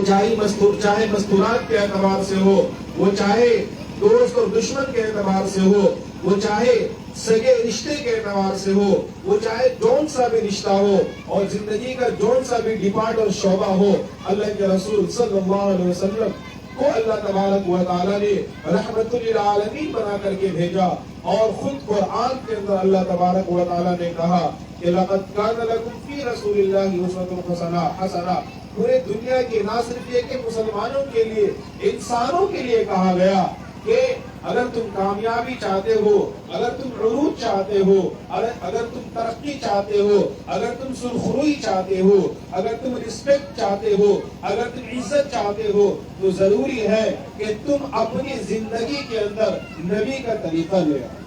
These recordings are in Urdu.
چاہے مستورات کے اعتبار سے ہو، وہ چاہے دوست اور دشمن کے اعتبار سے ہو، وہ چاہے سگے رشتے کے اعتبار سے ہو، وہ چاہے جون سا بھی رشتہ ہو اور زندگی کا جون سا بھی ڈپارٹ اور شعبہ ہو، اللہ کے رسول صلی اللہ علیہ وسلم کو اللہ تبارک و تعالیٰ نے رحمت للعالمین بنا کر کے بھیجا، اور خود قرآن کے اندر اللہ تبارک و تعالیٰ نے کہا کہ لَقَدْ كَانَ لَكُمْ فِي رَسُولِ اللَّهِ أُسْوَةٌ حَسَنَةٌ۔ پورے دنیا کی نہ صرف یہ کہ مسلمانوں کے لیے، انسانوں کے لیے کہا گیا کہ اگر تم کامیابی چاہتے ہو، اگر تم عروج چاہتے ہو، اگر تم ترقی چاہتے ہو، اگر تم سرخروئی چاہتے ہو، اگر تم رسپیکٹ چاہتے ہو، اگر تم عزت چاہتے ہو، تو ضروری ہے کہ تم اپنی زندگی کے اندر نبی کا طریقہ لے آؤ۔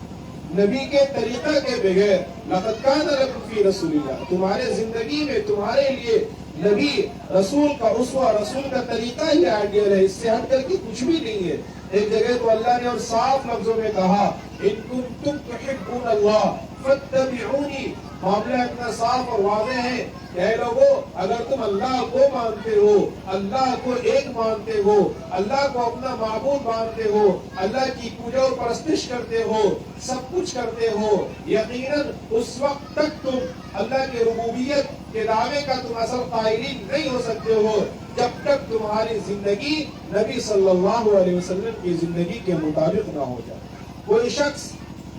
نبی کے طریقہ کے بغیر لَقَدْ كَانَ لَكُمْ فِي رَسُولِ اللَّهِ، تمہارے زندگی میں تمہارے لیے نبی رسول کا اسوہ، رسول کا طریقہ ہی آئیڈیل ہے، اس سے ہٹ کر کے کچھ بھی نہیں ہے۔ ایک جگہ تو اللہ نے اور صاف لفظوں میں کہا ان کنتم تحبون اللہ فاتبعونی، معاملہ اتنا صاف اور واضح ہے کہ اے لوگو، اگر تم اللہ کو مانتے ہو، اللہ کو ایک مانتے ہو، اللہ کو اپنا معبود مانتے ہو، اللہ کی پوجا اور پرستش کرتے ہو، سب کچھ کرتے ہو، یقیناً اس وقت تک تم اللہ کی ربوبیت کے دعوے کا تم اصل قائلین نہیں ہو سکتے ہو جب تک تمہاری زندگی نبی صلی اللہ علیہ وسلم کی زندگی کے مطابق نہ ہو جائے۔ کوئی شخص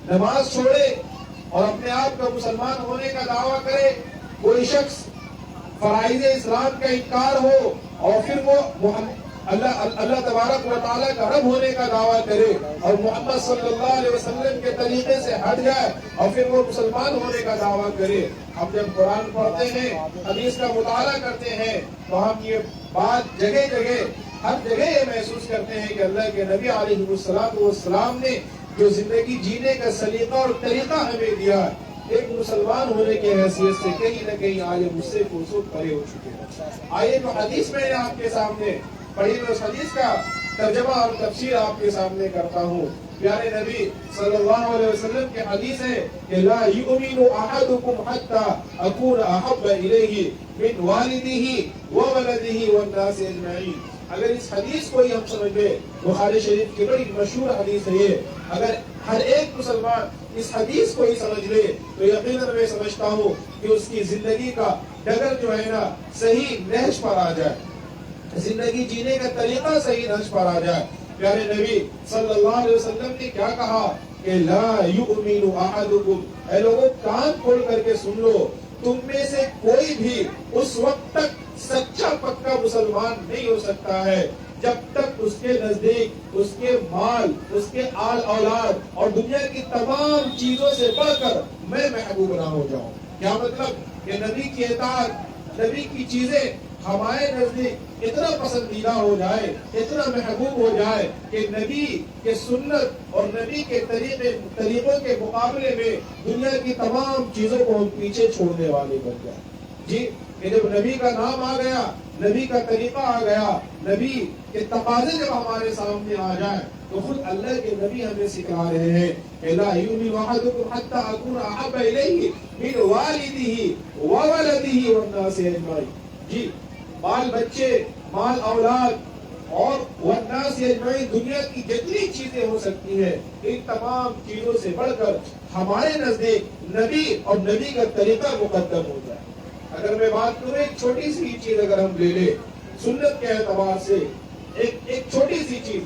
نماز چھوڑے اور اپنے آپ کا مسلمان ہونے کا دعویٰ کرے، کوئی شخص فرائض اسلام کا انکار ہو اور پھر وہ اللہ تبارک و تعالیٰ کا رب ہونے کا دعویٰ کرے اور محمد صلی اللہ علیہ وسلم کے طریقے سے ہٹ جائے اور پھر وہ مسلمان ہونے کا دعویٰ کرے۔ ہم جب قرآن پڑھتے ہیں، حدیث کا مطالعہ کرتے ہیں، تو ہم یہ بات جگہ جگہ ہر جگہ یہ محسوس کرتے ہیں کہ اللہ کے نبی علیہ السلام نے جو زندگی جینے کا سلیقہ اور طریقہ ہمیں دیا، ایک مسلمان ہونے کی حیثیت سے کہیں نہ کہیں عالم مجھ سے کوسوں پرے ہو چکے ہیں۔ آئیے تو حدیث میں نے آپ کے سامنے پڑھی، میں اس حدیث کا ترجمہ اور تفسیر آپ کے سامنے کرتا ہوں۔ پیارے نبی صلی اللہ علیہ وسلم کی حدیث ہے کہ لا یؤمن احدکم حتی اکون احب الیہ من والدہ وولدہ والناس اجمعین۔ اگر اس حدیث کو ہی ہم سمجھ لیں، بخاری شریف کی بڑی مشہور حدیث ہے یہ، اگر ہر ایک مسلمان اس حدیث کو ہی سمجھ لے تو یقیناً میں سمجھتا ہوں کہ اس کی زندگی کا ڈگر جو ہے نا صحیح نہج پر آ جائے، زندگی جینے کا طریقہ صحیح نہج پر آ جائے۔ پیارے نبی صلی اللہ علیہ وسلم نے کیا کہا کہ لا یؤمن احدکم، اے لوگوں کان کھول کر کے سن لو، تم میں سے کوئی بھی اس وقت تک سچا پکا مسلمان نہیں ہو سکتا ہے جب تک اس کے نزدیک اس کے مال، اس کے آل اولاد اور دنیا کی تمام چیزوں سے بڑھ کر میں محبوب نہ ہو جاؤں۔ کیا مطلب کہ نبی کی اطاعت، نبی کی چیزیں ہمارے نزدیک اتنا پسندیدہ ہو جائے، اتنا محبوب ہو جائے کہ نبی کے سنت اور نبی کے طریقوں کے مقابلے میں دنیا کی تمام چیزوں کو ہم پیچھے چھوڑنے والے بن جائیں۔ جی، کہ جب نبی کا نام آ گیا، نبی کا طریقہ آ گیا، نبی کے تقاضے جب ہمارے سامنے آ جائیں تو خود اللہ کے نبی ہمیں سکھا رہے ہیں کہ لا یؤمن احدکم حتی اکون احب الیہ من والدہ وولدہ والناس اجمعین۔ جی، بال بچے، مال اولاد اور والناس اجمعین، دنیا کی جتنی چیزیں ہو سکتی ہیں، ان تمام چیزوں سے بڑھ کر ہمارے نزدیک نبی اور نبی کا طریقہ مقدم ہو جائے۔ اگر میں بات کروں ایک چھوٹی سی چیز اگر ہم لے لیں سنت کے اعتبار سے، ایک چھوٹی سی چیز،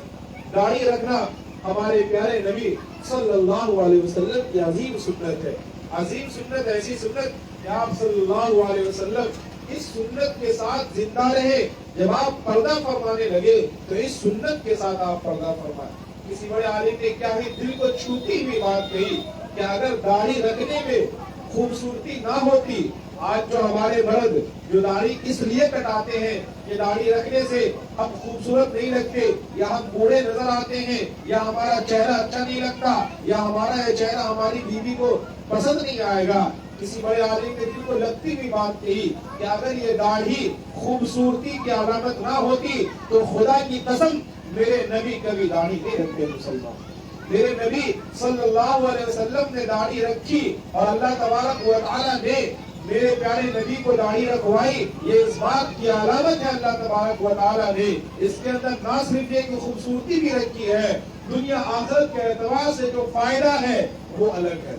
داڑھی رکھنا ہمارے پیارے نبی صلی اللہ علیہ وسلم کی عظیم سنت ہے۔ عظیم سنت، ایسی سنت کہ آپ صلی اللہ علیہ وسلم اس سنت کے ساتھ زندہ رہے۔ جب آپ پردہ فرمانے لگے تو اس سنت کے ساتھ آپ پردہ فرمائیں۔ کسی بڑے عالم نے کیا ہی دل کو چھوتی ہوئی بات کہی کہ اگر داڑھی رکھنے میں خوبصورتی نہ ہوتی، آج جو ہمارے مرد جو داڑھی اس لیے کٹاتے ہیں کہ داڑھی رکھنے سے ہم خوبصورت نہیں لگتے، یا ہم بوڑھے نظر آتے ہیں، یا ہمارا چہرہ اچھا نہیں لگتا، یا ہمارا یہ چہرہ ہماری بیوی کو پسند نہیں آئے گا، کسی بڑے عالم نے دل کو لگتی ہوئی بات کہی کہ اگر یہ داڑھی خوبصورتی کی علامت نہ ہوتی تو خدا کی قسم میرے نبی کبھی داڑھی نہیں رکھتے مسلمان۔ میرے نبی صلی اللہ علیہ وسلم نے داڑھی رکھی اور اللہ تبارک و تعالیٰ نے میرے پیارے نبی کو داڑھی رکھوائی، یہ اس بات کی علامت ہے اللہ تبارک و تعالیٰ نے اس کے اندر نہ صرف ایک خوبصورتی بھی رکھی ہے، دنیا آخرت کے اعتبار سے جو فائدہ ہے وہ الگ ہے،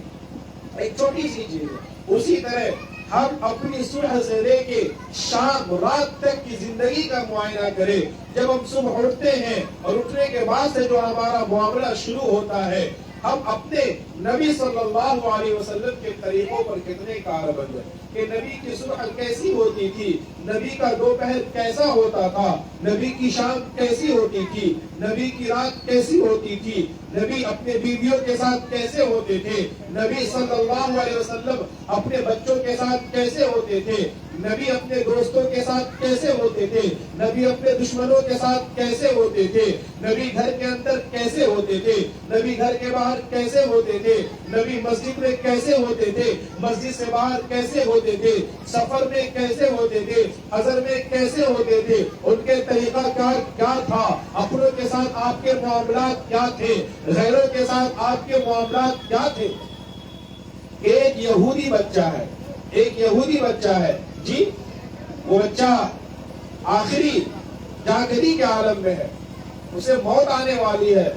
ایک چھوٹی سی چیز ہے۔ اسی طرح ہم اپنی صبح سے لے کے شام رات تک کی زندگی کا معائنہ کریں۔ جب ہم صبح اٹھتے ہیں اور اٹھنے کے بعد سے جو ہمارا معاملہ شروع ہوتا ہے، ہم اپنے نبی صلی اللہ علیہ وسلم کے طریقوں پر کتنے کاربند ہیں کہ نبی کی صبح کیسی ہوتی تھی، نبی کا دوپہر کیسا ہوتا تھا، نبی کی شام کیسی ہوتی تھی، نبی کی رات کیسی ہوتی تھی، نبی اپنے بیویوں کے ساتھ کیسے ہوتے تھے، نبی صلی اللہ علیہ وسلم اپنے بچوں کے ساتھ کیسے ہوتے تھے، نبی اپنے دوستوں کے ساتھ کیسے ہوتے تھے، نبی اپنے دشمنوں کے ساتھ کیسے ہوتے تھے، نبی گھر کے اندر کیسے ہوتے تھے، نبی گھر کے باہر کیسے ہوتے تھے، نبی مسجد میں کیسے ہوتے تھے، مسجد سے باہر کیسے ہوتے تھے، سفر میں کیسے ہوتے تھے، حضر میں کیسے ہوتے تھے، ان کے طریقہ کار کیا تھا، اپنوں کے ساتھ آپ کے معاملات کیا تھے، غیروں کے ساتھ آپ کے معاملات کیا تھے۔ ایک یہودی بچہ ہے، ایک یہودی بچہ ہے جی، وہ بچہ آخری جاگری کے عالم میں ہے، اسے موت آنے والی ہے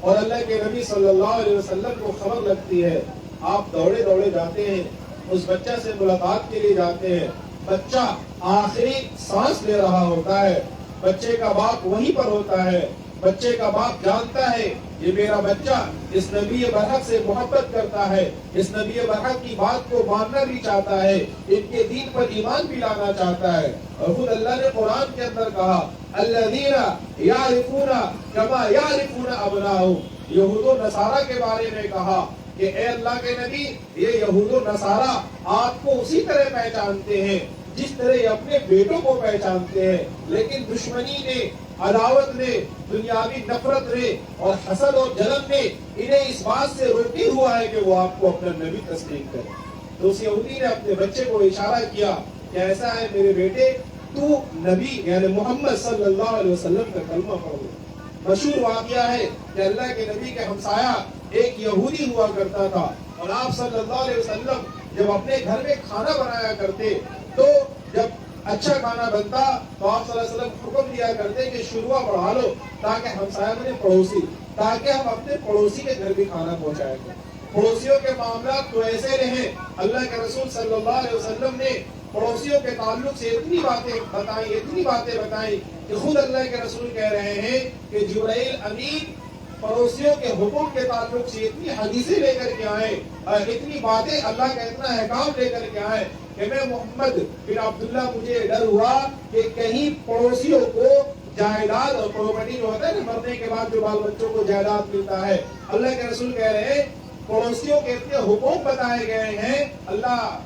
اور اللہ کے نبی صلی اللہ علیہ وسلم کو خبر لگتی ہے، آپ دوڑے دوڑے جاتے ہیں، اس بچہ سے ملاقات کے لیے جاتے ہیں، بچہ آخری سانس لے رہا ہوتا ہے، بچے کا باپ وہیں پر ہوتا ہے، بچے کا باپ جانتا ہے یہ میرا بچہ اس نبی برحق سے محبت کرتا ہے، اس نبی برحق کی بات کو ماننا بھی چاہتا ہے، ان کے دین پر ایمان بھی لانا چاہتا ہے، اور خود اللہ نے قرآن کے اندر کہا الذین یعرفون کما یعرفون ابناءہم، یہود و نصارہ کے بارے میں کہا کہ اے اللہ کے نبی یہ یہود و نصارہ آپ کو اسی طرح پہچانتے ہیں جس طرح یہ اپنے بیٹوں کو پہچانتے ہیں، لیکن دشمنی نے، عداوت نے، دنیاوی نفرت نے اور حسد اور جلن نے انہیں اس بات سے روکی ہوا ہے کہ وہ آپ کو اپنا نبی تسلیم کرے۔ تو اس یہودی نے اپنے بچے کو اشارہ کیا کہ ایسا ہے میرے بیٹے، تو نبی یعنی محمد صلی اللہ علیہ وسلم کا کلمہ پڑھو۔ مشہور واقعہ ہے کہ اللہ کے نبی کے ہمسایہ ایک یہودی ہوا کرتا تھا، اور آپ صلی اللہ علیہ وسلم جب اپنے گھر میں کھانا بنایا کرتے تو جب اچھا کھانا بنتا تو آپ صلی اللہ علیہ وسلم حکم دیا کرتے کہ شروع بڑھا لو تاکہ ہمسایہ بنے پڑوسی، تاکہ ہم اپنے پڑوسی کے گھر بھی کھانا پہنچائیں گے۔ پڑوسیوں کے معاملات تو ایسے رہیں، اللہ کے رسول صلی اللہ علیہ وسلم نے پڑوسیوں کے تعلق سے اتنی باتیں بتائیں کہ خود اللہ کے رسول کہہ رہے ہیں کہ جبرائیل امین پڑوسیوں کے حکم کے تعلق سے اتنی حدیثیں لے کر کے آئے، اتنی باتیں اللہ کا اتنا احکام لے کر کے آئے کہ میں محمد بن عبداللہ مجھے ڈر ہوا کہ کہیں پڑوسیوں کو جائیداد اور پراپرٹی جو ہوتا ہے نا مرنے کے بعد جو بال بچوں کو جائیداد ملتا ہے، اللہ کے رسول کہہ رہے ہیں پڑوسیوں کے اتنے حقوق بتائے گئے ہیں، اللہ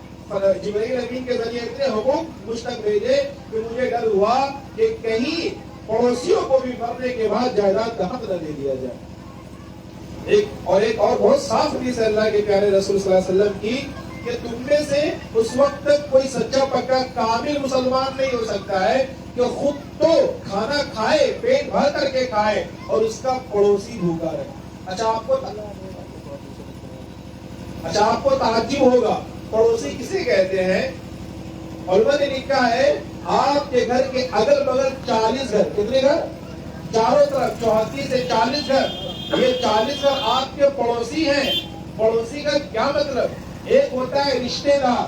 جبرائیل امین کے ذریعے اتنے حقوق مجھ تک بھیجے کہ مجھے ڈر ہوا کہ کہیں پڑوسیوں کو بھی مرنے کے بعد جائیداد کا حق نہ دے دیا جائے۔ ایک اور بہت صاف حدیث ہے اللہ کے پیارے رسول صلی اللہ علیہ وسلم کی کہ تم میں سے اس وقت تک کوئی سچا پکا کامل مسلمان نہیں ہو سکتا ہے کہ خود تو کھانا کھائے، پیٹ بھر کر کے کھائے اور اس کا پڑوسی بھوکا رہے۔ اچھا آپ کو تعجب ہوگا پڑوسی کسے کہتے ہیں؟ علماء نے لکھا ہے آپ کے گھر کے اگل بغل 40 گھر، کتنے گھر؟ چاروں طرف 34 سے 40 گھر، یہ 40 گھر آپ کے پڑوسی ہیں۔ پڑوسی کا کیا مطلب؟ ایک ہوتا ہے رشتہ دار،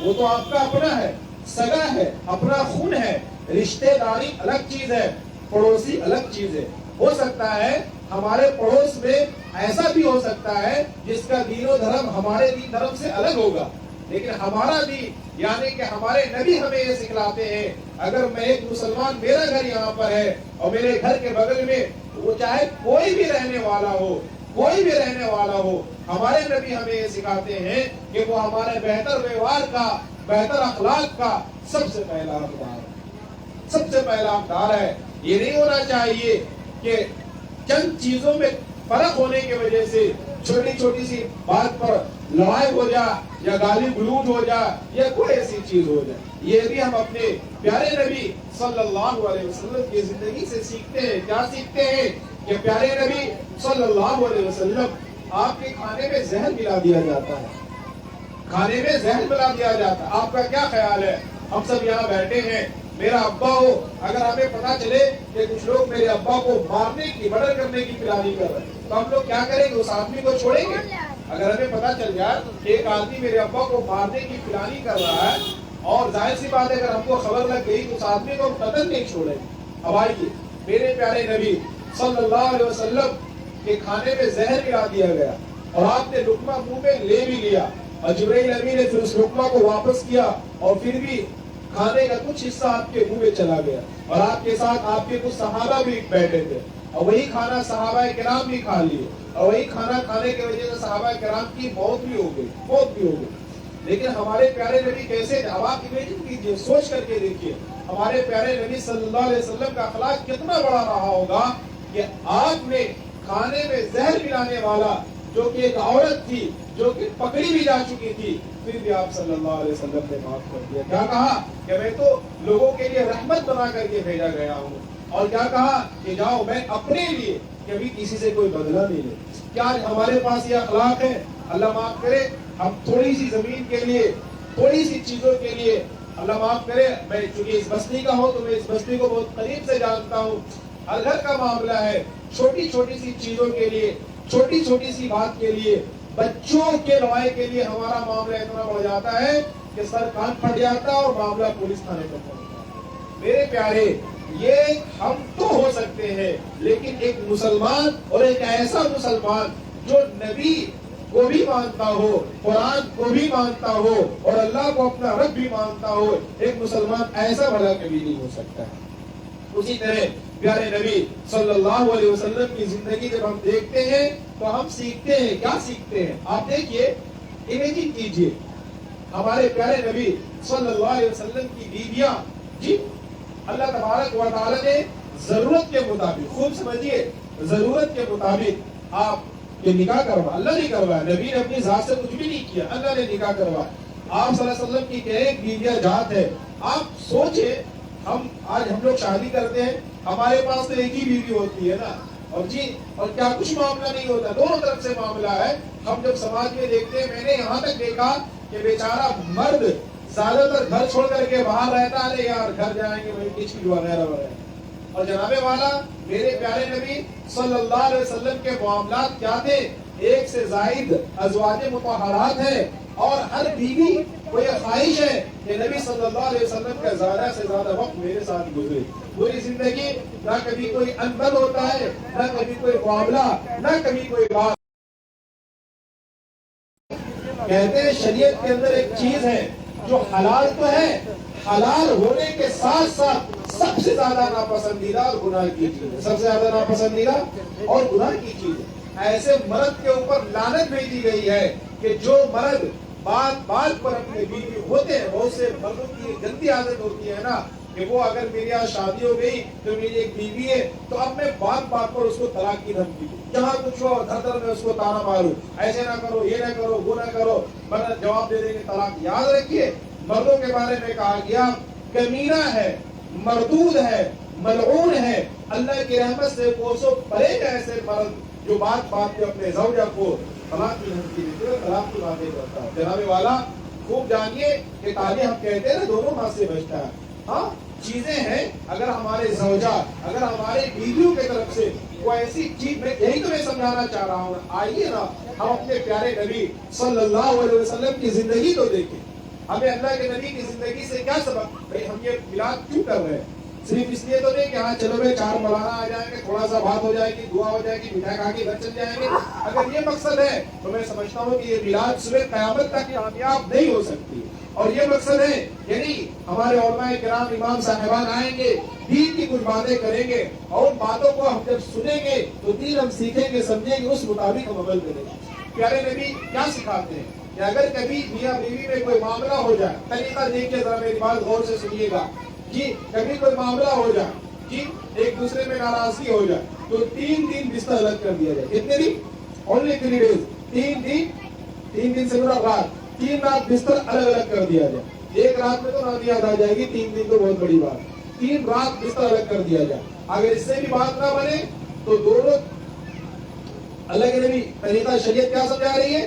وہ تو آپ کا اپنا ہے، سگا ہے، اپنا خون ہے، رشتہ داری الگ چیز ہے، پڑوسی الگ چیز ہے۔ ہو سکتا ہے ہمارے پڑوس میں ایسا بھی ہو سکتا ہے جس کا دین و دھرم ہمارے دین دھرم سے الگ ہوگا، لیکن ہمارا دین یعنی کہ ہمارے نبی ہمیں یہ سکھلاتے ہیں اگر میں ایک مسلمان، میرا گھر یہاں پر ہے اور میرے گھر کے بغل میں وہ چاہے کوئی بھی رہنے والا ہو، ہمارے نبی ہمیں یہ سکھاتے ہیں کہ وہ ہمارے بہتر ویوہار کا، بہتر اخلاق کا سب سے پہلا حقدار ہے۔ یہ نہیں ہونا چاہیے کہ چند چیزوں میں فرق ہونے کی وجہ سے چھوٹی چھوٹی سی بات پر لڑائی ہو جائے یا گالی گلوج ہو جائے یا کوئی ایسی چیز ہو جائے۔ یہ بھی ہم اپنے پیارے نبی صلی اللہ علیہ وسلم کی زندگی سے سیکھتے ہیں۔ کیا سیکھتے ہیں؟ کہ پیارے نبی صلی اللہ علیہ وسلم آپ کے کھانے میں زہر ملا دیا جاتا ہے، کھانے میں زہر ملا دیا جاتا ہے. آپ کا کیا خیال ہے؟ ہم سب یہاں بیٹھے ہیں, میرا ابا ہو, اگر ہمیں پتا چلے کہ کچھ لوگ میرے ابا کو مارنے کی, مرڈر کرنے کی پلاننگ کر رہے ہیں, تو ہم لوگ کیا کریں گے؟ اس آدمی کو چھوڑیں گے؟ اگر ہمیں پتا چل جائے کہ ایک آدمی میرے ابا کو مارنے کی پلاننگ کر رہا ہے, اور ظاہر سی بات ہے اگر ہم کو خبر لگ گئی تو اس آدمی کو قتل نہیں چھوڑیں گے. اب آئیے, میرے پیارے نبی صلی اللہ علیہ وسلم کے کھانے میں زہر ملا دیا گیا, اور آپ نے لقمہ منہ میں لے بھی لیا, اور جبرائیل امین نے پھر اس لقمہ کو واپس کیا, اور پھر بھی کھانے کا کچھ حصہ آپ کے منہ میں چلا گیا, اور آپ کے ساتھ آپ کے کچھ صحابہ بھی بیٹھے تھے, اور وہی کھانا صحابہ کرام بھی کھا لیے, اور وہی کھانا کھانے کی وجہ سے صحابہ کرام کی موت بھی ہو گئی. لیکن ہمارے پیارے نبی کیسے, اب آپ امیجن کیجئے, سوچ کر کے دیکھیے, ہمارے پیارے نبی صلی اللہ علیہ وسلم کا اخلاق کتنا بڑا رہا ہوگا کہ آپ نے کھانے میں زہر ملانے والا جو کہ ایک عورت تھی, جو کہ پکڑی بھی جا چکی تھی, پھر بھی آپ صلی اللہ علیہ وسلم نے معاف کر دیا. کیا کہا کہ میں تو لوگوں کے لیے رحمت بنا کر کے بھیجا گیا ہوں, اور کیا کہا کہ جاؤ میں اپنے لیے کبھی کسی سے کوئی بدلہ نہیں لے. کیا ہمارے پاس یہ اخلاق ہے؟ اللہ معاف کرے, ہم تھوڑی سی زمین کے لیے, تھوڑی سی چیزوں کے لیے, اللہ معاف کرے, میں چونکہ اس بستی کا ہوں تو میں اس بستی کو بہت قریب سے جانتا ہوں, ہر گھر کا معاملہ ہے, چھوٹی چھوٹی سی چیزوں کے لیے, چھوٹی چھوٹی سی بات کے لیے, بچوں کے روائے کے لیے ہمارا معاملہ اتنا بڑھ جاتا ہے کہ سر کان پھٹ جاتا ہے اور معاملہ پولیس تھانے پر پہنچتا ہے. میرے پیارے, یہ ہم تو ہو سکتے ہیں, لیکن ایک مسلمان, اور ایک ایسا مسلمان جو نبی کو بھی مانتا ہو, قرآن کو بھی مانتا ہو, اور اللہ کو اپنا رب بھی مانتا ہو, ایک مسلمان ایسا بھلا کبھی نہیں ہو سکتا ہے. اسی طرح پیارے نبی صلی اللہ علیہ وسلم کی زندگی جب ہم دیکھتے ہیں تو ہم سیکھتے ہیں. کیا سیکھتے ہیں؟ آپ دیکھیے, امیجن کیجئے, ہمارے پیارے نبی صلی اللہ علیہ وسلم کی بیویاں, جی اللہ تبارک و تعالی نے ضرورت کے مطابق, خوب سمجھیے, ضرورت کے مطابق آپ کے نکاح کروا, اللہ نے کروایا, نبی نے اپنی ذات سے کچھ بھی نہیں کیا, اللہ نے نکاح کروایا. آپ صلی اللہ علیہ وسلم کی ایک بیویاں ذات ہے. آپ سوچیں, ہم لوگ شادی کرتے ہیں, ہمارے پاس تو ایک ہی بیوی ہوتی ہے نا, اور جی, اور کیا کچھ معاملہ نہیں ہوتا, دونوں طرف سے معاملہ ہے. ہم جب سماج میں دیکھتے ہیں, میں نے یہاں تک دیکھا کہ بیچارہ مرد زیادہ تر گھر چھوڑ کر کے باہر رہتا ہے, یار گھر جائیں گے وہی کچھ وغیرہ وغیرہ. اور جناب والا میرے پیارے نبی صلی اللہ علیہ وسلم کے معاملات کیا تھے؟ ایک سے زائد ازواج مطہرات ہیں, اور ہر بیوی کو یہ خواہش ہے کہ نبی صلی اللہ علیہ وسلم کا زیادہ سے زیادہ وقت میرے ساتھ گزرے. پوری زندگی نہ کبھی کوئی انبن ہوتا ہے, نہ کبھی کوئی معاملہ, نہ کبھی کوئی بات. کہتے ہیں شریعت کے اندر ایک چیز ہے جو حلال تو ہے, حلال ہونے کے ساتھ ساتھ سب سے زیادہ ناپسندیدہ اور گناہ کی چیز ہے, سب سے زیادہ ناپسندیدہ اور گناہ کی چیز ہے. ایسے مرد کے اوپر لعنت بھیجی گئی ہے کہ جو مرد بات بات پر اپنے بیوی ہوتے ہیں, بہت سے مردوں کی گندی عادت ہوتی ہے نا کہ وہ اگر میری یہاں شادی ہو گئی تو میری ایک بیوی ہے, تو اب میں بات بات پر اس کو طلاق کی دھمکی دوں, جہاں کچھ ہو دھر دھر میں اس کو تانا ماروں, ایسے نہ کرو, یہ نہ کرو, وہ نہ کرو, ورنہ جواب دے دیں گے طلاق. یاد رکھیے, مردوں کے بارے میں کہا گیا کمینہ ہے, مردود ہے, ملعون ہے, اللہ کی رحمت سے کوسوں پرے گا ایسے مرد جو بات بات پہ اپنے زوجہ کو طلاق کی دھمکی دیتے ہیں, طلاق کی باتیں کرتا ہے. جناب والا خوب جانیے کہ تالی ہم کہتے ہیں نا دونوں ہاتھ سے بچتا ہے. ہاں چیزیں ہیں, اگر ہمارے زوجہ, اگر ہمارے بیویوں کی طرف سے وہ ایسی چیز, میں یہی تو میں سمجھانا چاہ رہا ہوں. آئیے نا ہم اپنے پیارے نبی صلی اللہ علیہ وسلم کی زندگی تو دیکھیں. ہمیں اللہ کے نبی کی زندگی سے کیا سبق, بھائی ہم یہ میلاد کیوں کر رہے ہیں؟ صرف اس لیے تو نہیں کہ ہاں چلو بھائی 4 مولانا آ جائیں گے, تھوڑا سا بات ہو جائے گی, دعا ہو جائے گی, مٹھائی کھا کے گھر چل جائیں گے. اگر یہ مقصد ہے تو میں سمجھتا ہوں کہ یہ میلاد صبح قیامت تک کامیاب نہیں ہو سکتی. اور یہ مقصد ہے یعنی ہمارے علماء کرام, امام صاحبان آئیں گے, دین کی کچھ باتیں کریں گے, اور ان باتوں کو ہم جب سنیں گے تو دین ہم سیکھیں گے, سمجھیں گے, اس مطابق ہم عمل کریں گے. پیارے نبی کیا سکھاتے ہیں کہ اگر کبھی میاں بیوی میں کوئی معاملہ ہو جائے, طریقہ دیکھیے ذرا, میری بات غور سے سنیے گا جی, کبھی کوئی معاملہ ہو جائے جی, ایک دوسرے میں ناراضگی ہو جائے, تو 3 دن بستر الگ کر دیا جائے. کتنے دن؟ Only 3 days. 3 دن سے مراد رات, 3 رات بستر الگ الگ کر دیا جائے. ایک رات میں تو رات یاد آ جائے گی, 3 دن تو بہت بڑی بات. 3 رات بستر الگ کر دیا جائے. اگر اس سے بھی بات نہ بنے تو دونوں, اللہ کے نبی طریقہ شریعت کیا سمجھا رہی ہے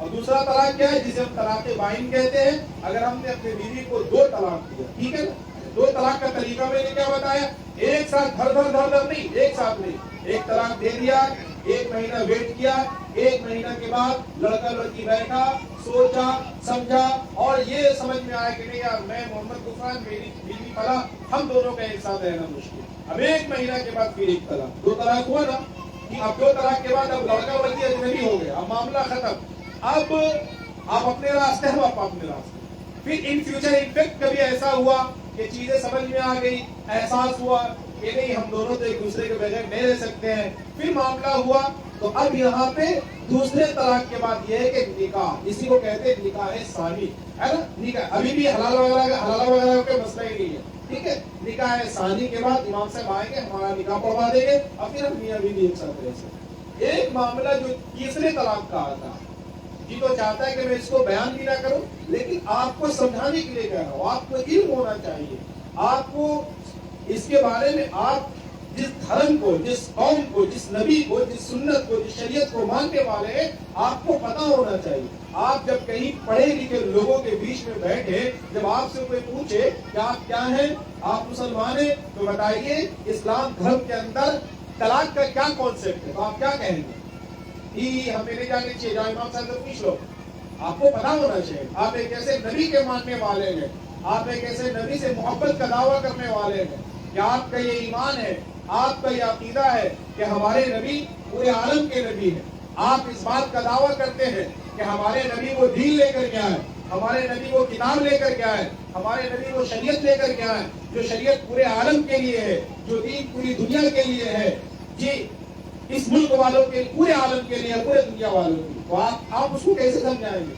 اور دوسرا طلاق کیا ہے جسے ہم طلاق بائن کہتے ہیں. اگر ہم نے اپنی بیوی کو 2 طلاق دیا, ٹھیک ہے نا, 2 طلاق کا طریقہ میں نے کیا بتایا, ایک ساتھ دھر نہیں, ایک ساتھ نہیں, ایک طلاق دے دیا, 1 مہینہ ویٹ کیا, 1 مہینہ کے بعد لڑکا لڑکی بیٹھا, سوچا سمجھا اور یہ سمجھ میں آیا کہ نہیں یار میں محمد غفران میری بیوی فلاں, ہم دونوں کا ایک ساتھ رہنا مشکل. اب 1 مہینہ کے بعد پھر 1 طلاق, 2 طلاق ہوا نا. اب 2 طلاق کے بعد اب لڑکا لڑکی اجنبی ہو گیا, اب معاملہ ختم. اب آپ اپنے راستے, ہم آپ اپنے راستے. پھر ان فیوچر انفیکٹ کبھی ایسا ہوا کہ چیزیں سمجھ میں آ گئی, احساس ہوا کہ نہیں ہم دونوں تو ایک دوسرے کے بغیر نہیں رہ سکتے ہیں, پھر معاملہ ہوا, تو اب یہاں پہ دوسرے طلاق کے بعد یہ ہے کہ نکاح, اسی کو کہتے ہیں نکاح ثانی, ہے نا. نکاح ابھی بھی حلال وغیرہ کا مسئلہ ہی نہیں ہے, ٹھیک ہے. نکاح ثانی کے بعد امام صاحب آئیں گے, ہمارا نکاح پڑھوا دیں گے, اور پھر ہم میاں بیوی ایک ساتھ رہ سکتے. ایک معاملہ جو تیسرے طلاق کا آتا ہے, جی تو چاہتا ہے کہ میں اس کو بیان بھی نہ کروں, لیکن آپ کو سمجھانے کے لیے کہہ رہا ہوں. آپ کو علم ہونا چاہیے, آپ کو اس کے بارے میں, آپ جس دھرم کو, جس قوم کو, جس نبی کو, جس سنت کو, جس شریعت کو ماننے والے ہیں, آپ کو پتا ہونا چاہیے. آپ جب کہیں پڑھے لکھے لوگوں کے بیچ میں بیٹھے, جب آپ سے کوئی پوچھے کہ آپ کیا ہیں, آپ مسلمان ہیں, تو بتائیے اسلام دھرم کے اندر طلاق کا کیا کانسیپٹ ہے, تو آپ کیا کہیں گے؟ ہمیں نہیں جانے چاہیے, جہاں امام صاحب سے پوچھ لو. آپ کو پتا ہونا چاہیے آپ ایک ایسے نبی کے ماننے والے ہیں, آپ ایک ایسے نبی سے محبت کا دعویٰ کرنے والے ہیں کہ آپ کا یہ ایمان ہے, آپ کا یہ عقیدہ ہے کہ ہمارے نبی پورے عالم کے نبی ہیں. آپ اس بات کا دعویٰ کرتے ہیں کہ ہمارے نبی وہ دین لے کر گیا ہے, ہمارے نبی وہ کتاب لے کر گیا ہے, ہمارے نبی وہ شریعت لے کر گیا ہے, جو شریعت پورے عالم کے لیے ہے, جو دین پوری دنیا کے لیے ہے, جی اس ملک والوں کے, پورے عالم کے لیے, پورے دنیا والوں کے لیے. تو آپ اس کو کیسے سمجھائیں گے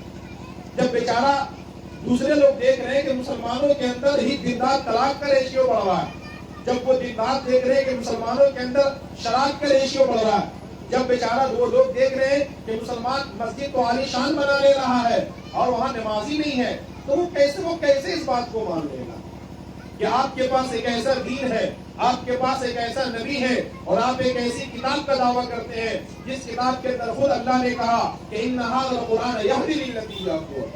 جب بیچارہ دوسرے لوگ دیکھ رہے ہیں کہ مسلمانوں کے اندر ہی دن رات طلاق کا ریشیو بڑھ رہا ہے, جب وہ دن رات دیکھ رہے ہیں کہ مسلمانوں کے اندر شراب کا ریشیو بڑھ رہا ہے, جب بیچارہ وہ لوگ دیکھ رہے ہیں کہ مسلمان مسجد کو عالی شان بنا لے رہا ہے اور وہاں نمازی نہیں ہے, تو وہ کیسے اس بات کو مان لے گا کہ آپ کے پاس ایک ایسا دین ہے, آپ کے پاس ایک ایسا نبی ہے, اور آپ ایک ایسی کتاب کا دعویٰ کرتے ہیں جس کتاب کے اندر خود اللہ نے کہا کہ ان ھذا القرآن یہدی للتی ہی اقوم.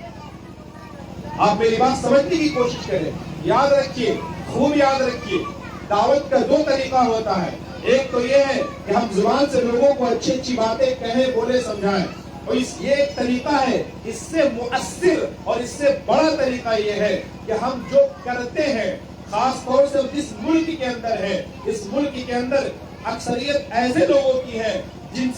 آپ میری بات سمجھنے کی کوشش کریں, یاد رکھیے, خوب یاد رکھیے, دعوت کا 2 طریقہ ہوتا ہے. ایک تو یہ ہے کہ ہم زبان سے لوگوں کو اچھی اچھی باتیں کہیں, بولے, سمجھائیں, اور یہ ایک طریقہ ہے. اس سے مؤثر اور اس سے بڑا طریقہ یہ ہے کہ ہم جو کرتے ہیں, خاص طور سے جس ملک کے اندر ہے, اس ملک کے اندر اکثریت ایسے لوگوں کی ہے جن